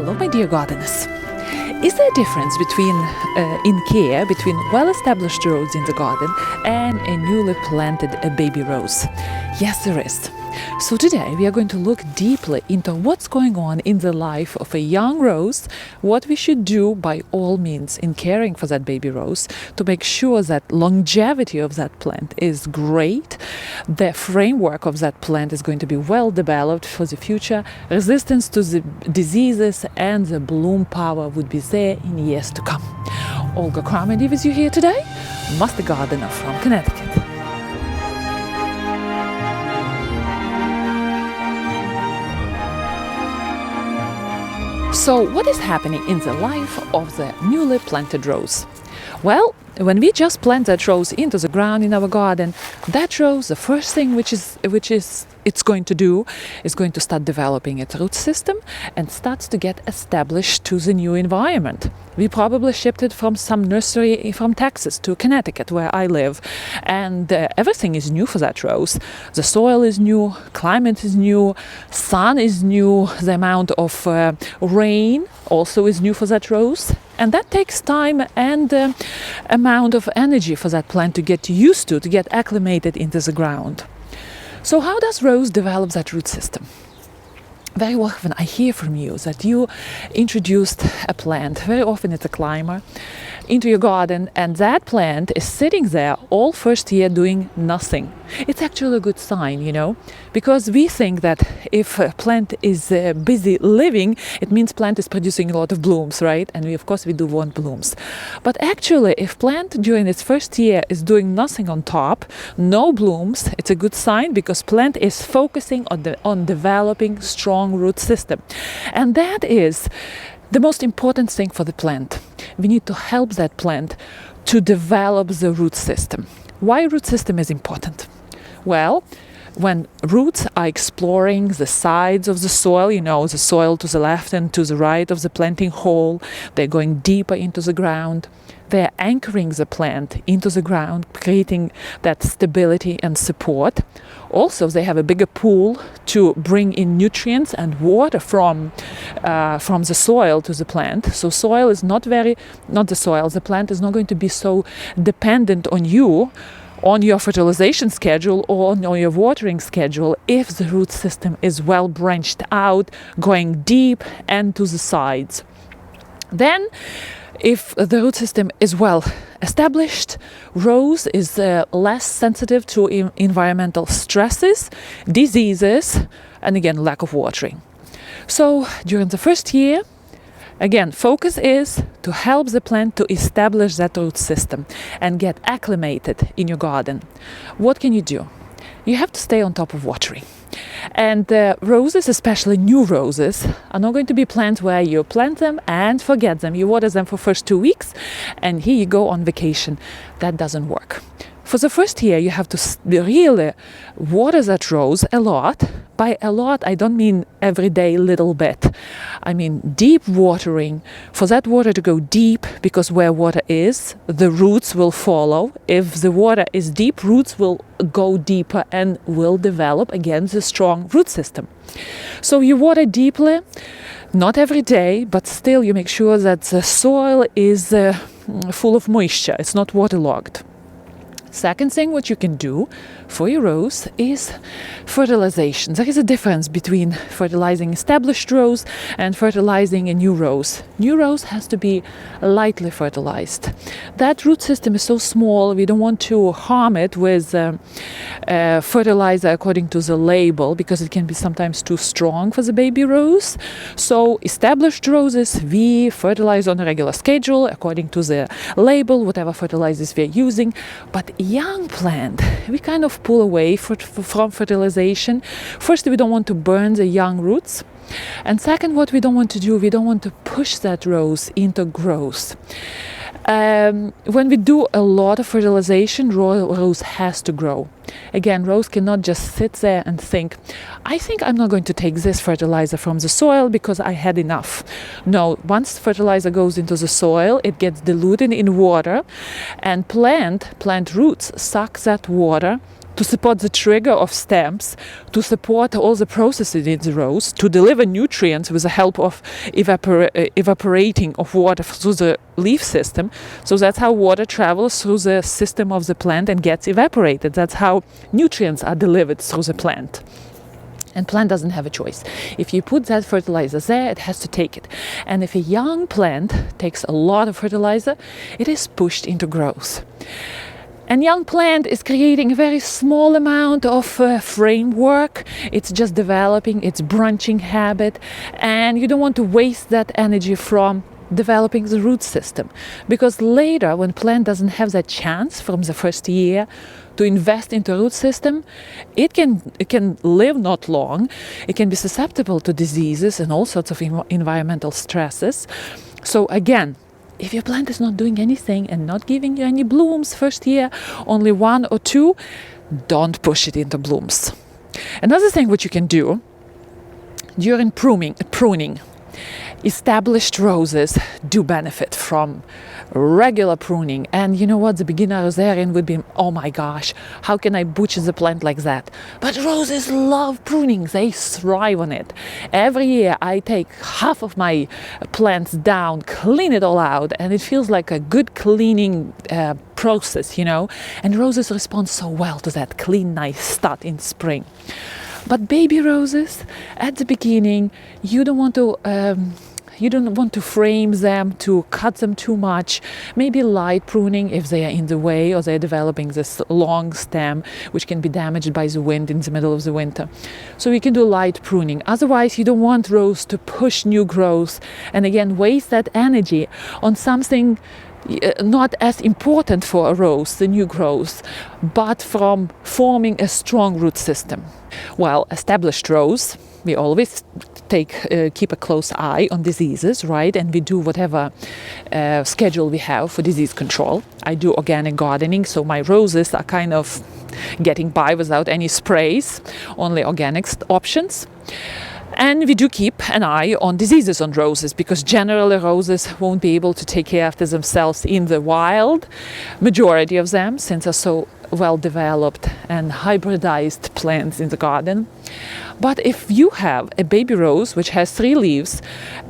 Hello, my dear gardeners. Is there a difference in care between well-established rows in the garden and a newly planted baby rose? Yes, there is. So today we are going to look deeply into what's going on in the life of a young rose, what we should do by all means in caring for that baby rose to make sure that longevity of that plant is great, the framework of that plant is going to be well developed for the future, resistance to the diseases and the bloom power would be there in years to come. Olga Carmody with you here today, master gardener from Connecticut. So what is happening in the life of the newly planted rose? Well, when we just plant that rose into the ground in our garden, that rose, the first thing which it's going to do is going to start developing its root system and starts to get established to the new environment. We probably shipped it from some nursery from Texas to Connecticut, where I live, and everything is new for that rose. The soil is new, climate is new, sun is new, the amount of rain also is new for that rose, and that takes time and amount of energy for that plant to get used to get acclimated into the ground. So how does rose develop that root system? Very often I hear from you that you introduced a plant, very often it's a climber, into your garden, and that plant is sitting there all first year doing nothing. It's actually a good sign, because we think that if a plant is busy living, it means plant is producing a lot of blooms, right? And we do want blooms. But actually, if plant during its first year is doing nothing on top, no blooms, it's a good sign because plant is focusing on developing strong root system. And that is the most important thing for the plant. We need to help that plant to develop the root system. Why root system is important? Well, when roots are exploring the sides of the soil, the soil to the left and to the right of the planting hole, they're going deeper into the ground. They're anchoring the plant into the ground, creating that stability and support. Also, they have a bigger pool to bring in nutrients and water from the soil to the plant. So soil is the plant is not going to be so dependent on you, on your fertilization schedule or on your watering schedule if the root system is well branched out, going deep and to the sides. Then, if the root system is well established, rose is less sensitive to environmental stresses, diseases, and again, lack of watering. So during the first year, again, focus is to help the plant to establish that root system and get acclimated in your garden. What can you do? You have to stay on top of watering. And roses, especially new roses, are not going to be plants where you plant them and forget them. You water them for first 2 weeks and here you go on vacation. That doesn't work. For the first year, you have to really water that rose a lot. By a lot, I don't mean every day little bit. I mean deep watering. For that water to go deep, because where water is, the roots will follow. If the water is deep, roots will go deeper and will develop again the strong root system. So you water deeply, not every day, but still you make sure that the soil is full of moisture. It's not waterlogged. Second thing what you can do for your rose is fertilization. There is a difference between fertilizing established rose and fertilizing a new rose. New rose has to be lightly fertilized. That root system is so small, we don't want to harm it with fertilizer according to the label because it can be sometimes too strong for the baby rose. So established roses, we fertilize on a regular schedule according to the label, whatever fertilizers we're using. But young plant, we kind of pull away from fertilization. First, we don't want to burn the young roots. And second, what we don't want to do, we don't want to push that rose into growth. When we do a lot of fertilization, rose has to grow. Again, rose cannot just sit there and think, I think I'm not going to take this fertilizer from the soil because I had enough. No, once fertilizer goes into the soil, it gets diluted in water, and plant roots suck that water to support the trigger of stems, to support all the processes in the rows, to deliver nutrients with the help of evaporating of water through the leaf system. So that's how water travels through the system of the plant and gets evaporated. That's how nutrients are delivered through the plant. And plant doesn't have a choice. If you put that fertilizer there, it has to take it. And if a young plant takes a lot of fertilizer, it is pushed into growth. And young plant is creating a very small amount of framework. It's just developing its branching habit. And you don't want to waste that energy from developing the root system. Because later, when plant doesn't have that chance from the first year to invest into root system, it can live not long. It can be susceptible to diseases and all sorts of environmental stresses. So again, if your plant is not doing anything and not giving you any blooms first year, only 1 or 2, don't push it into blooms. Another thing what you can do during pruning, established roses do benefit from regular pruning. And you know what, the beginner rosarian would be, oh my gosh, how can I butcher the plant like that? But roses love pruning, they thrive on it. Every year I take half of my plants down, clean it all out, and it feels like a good cleaning process, you know. And roses respond so well to that clean, nice start in spring. But baby roses, at the beginning, you don't want to frame them, to cut them too much. Maybe light pruning if they are in the way or they're developing this long stem which can be damaged by the wind in the middle of the winter. So you can do light pruning. Otherwise, you don't want rose to push new growth and again waste that energy on something not as important for a rose, the new growth, but from forming a strong root system. Well, established rose, we always keep a close eye on diseases, right? And we do whatever schedule we have for disease control. I do organic gardening, so my roses are kind of getting by without any sprays, only organic options. And we do keep an eye on diseases on roses, because generally roses won't be able to take care of themselves in the wild. Majority of them, since they're so well developed and hybridized plants in the garden. But if you have a baby rose which has 3 leaves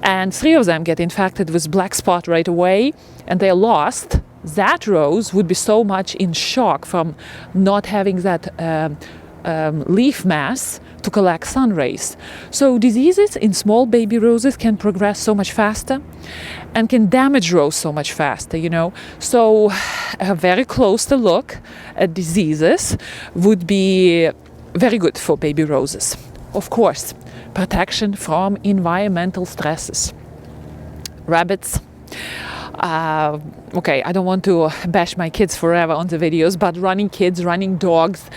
and 3 of them get infected with black spot right away and they're lost, that rose would be so much in shock from not having that leaf mass to collect sun rays. So diseases in small baby roses can progress so much faster and can damage rose so much faster, you know. So a very close look at diseases would be very good for baby roses. Of course, protection from environmental stresses. Rabbits. Okay, I don't want to bash my kids forever on the videos, but running kids, running dogs,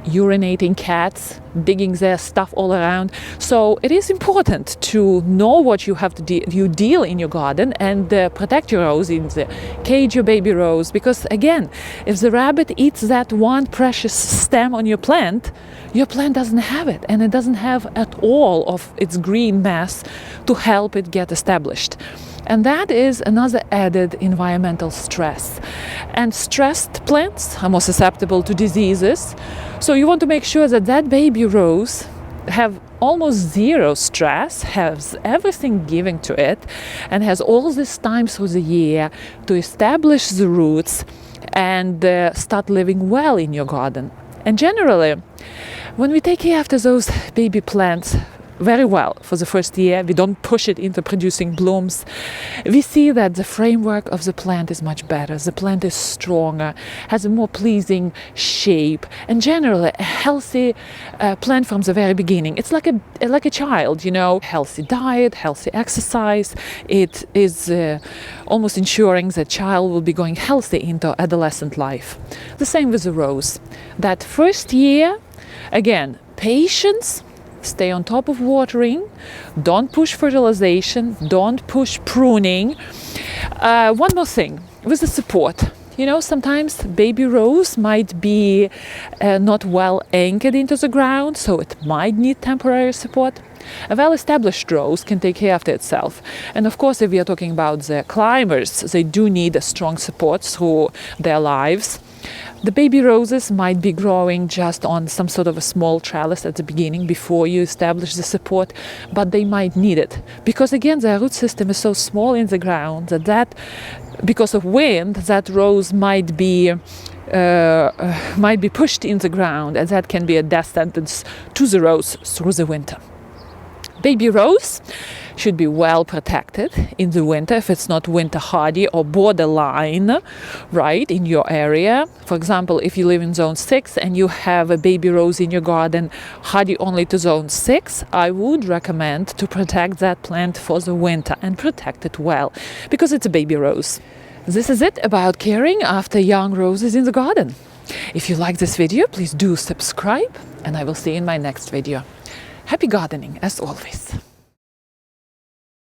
urinating cats, digging their stuff all around. So it is important to know what you have to deal in your garden and protect your rose, in the cage your baby rose, because again, if the rabbit eats that one precious stem on your plant doesn't have it, and it doesn't have at all of its green mass to help it get established. And that is another added environmental stress. And stressed plants are more susceptible to diseases. So you want to make sure that that baby rose have almost zero stress, has everything given to it, and has all this time through the year to establish the roots and start living well in your garden. And generally, when we take care after those baby plants very well for the first year, we don't push it into producing blooms, we see that the framework of the plant is much better. The plant is stronger, has a more pleasing shape, and generally a healthy plant from the very beginning. It's like a child, you know, healthy diet, healthy exercise. It is almost ensuring that child will be going healthy into adolescent life. The same with the rose. That first year, again, patience. Stay on top of watering, don't push fertilization, don't push pruning. One more thing, with the support. You know, sometimes baby rose might be not well anchored into the ground, so it might need temporary support. A well-established rose can take care of itself. And of course, if we are talking about the climbers, they do need a strong support through their lives. The baby roses might be growing just on some sort of a small trellis at the beginning before you establish the support, but they might need it because again their root system is so small in the ground that because of wind that rose might be pushed in the ground, and that can be a death sentence to the rose through the winter. Baby rose should be well protected in the winter if it's not winter hardy or borderline, right, in your area. For example, if you live in zone 6 and you have a baby rose in your garden hardy only to zone 6, I would recommend to protect that plant for the winter and protect it well because it's a baby rose. This is it about caring after young roses in the garden. If you like this video, please do subscribe, and I will see you in my next video. Happy gardening as always.